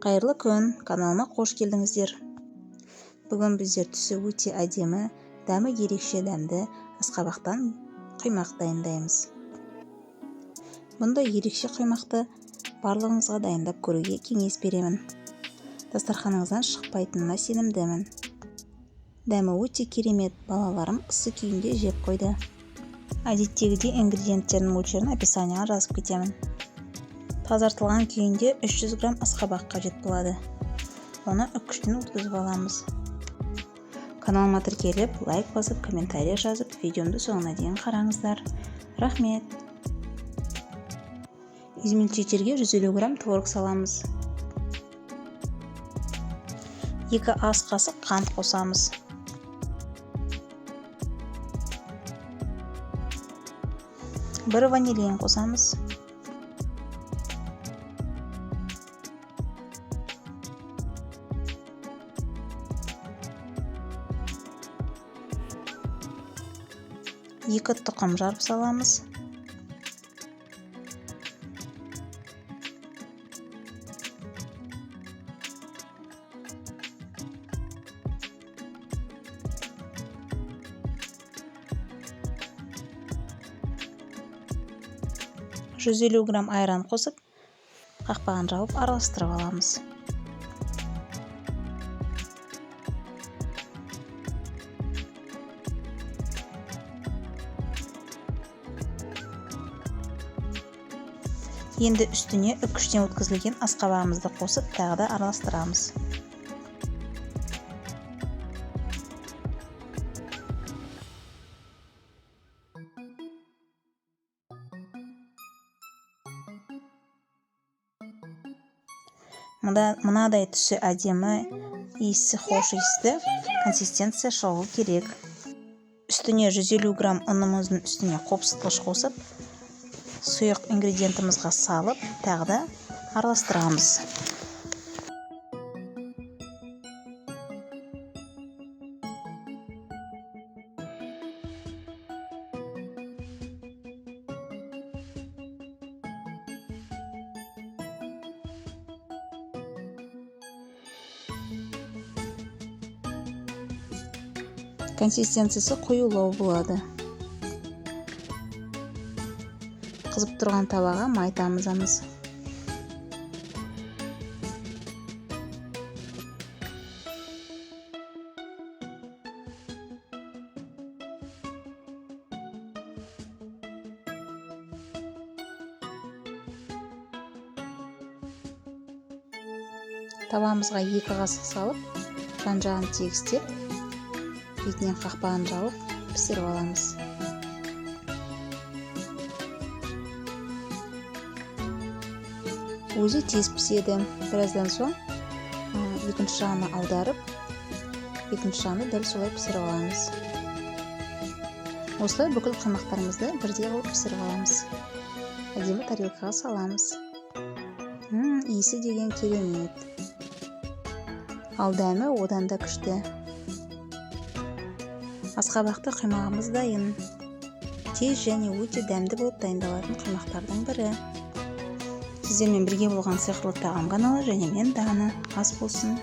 Қайырлы күн, каналыма қош келдіңіздер. Бүгін біздер түсі өте әдемі, дәмі ерекше дәмді асқабақтан құймақ дайындаймыз. Бұндай ерекше құймақты барлығыңызға дайындап көруге кеңес беремін. Дастарханыңыздан шықпайтынына сенімдімін. Дәмі өте керемет, балаларым ысы күйінде жеп қойды. Әдеттегідей ингредиенттердің мөлшерін описанияға жазып кетемін. Тазартылған күйінде 300 грамм асқабақ қажет болады. Оны үккіштен өткізіп аламыз. Каналыма тіркеліп, лайк басып, комментарий жазып, видеомды соңына дейін қараңыздар. Рахмет. Измельчителге 150 грамм творог саламыз. 2 ас қасық қант қосамыз. Бір ванилин қосамыз. Екі тұқым жарып саламыз. «150 грамм айран қосып, қақпағын жауып араластырып аламыз. Енді үстіне үккіштен өткізілген асқабағымызды қосып, тағы да араластырамыз. Мынадай түсі әдемі, иісі хош иісті консистенция шығу керек. Үстіне 150 грамм ұнымыздың үстіне қопсытқыш қосып, сұйық ингредиентімізға салып, тағы да араластырамыз. Консистенциясы қоюлау болады. Қызып тұрған табаға май тамызамыз. Табамызға 2 қасық салып, жан-жағын тегістеп, бетінен қақпағын жауып, пісіріп аламыз. Өзі тез піседі. Біраздан соң екінші жағына аударып, екінші жағына дәл солай пісіріп аламыз. Осылай бүкіл құймақтарымызды бірдей қылып пісіріп аламыз. Әдемі тарелкаға саламыз. Иісі деген керемет. Ал дәмі одан да күшті. Асқабақты құймағымыз дайын. Тез және өте дәмді болып дайындалатын құймақтардың бірі. Сіздермен бірге болған сиқырлы тағам каналы және мен Дана. Ас болсын.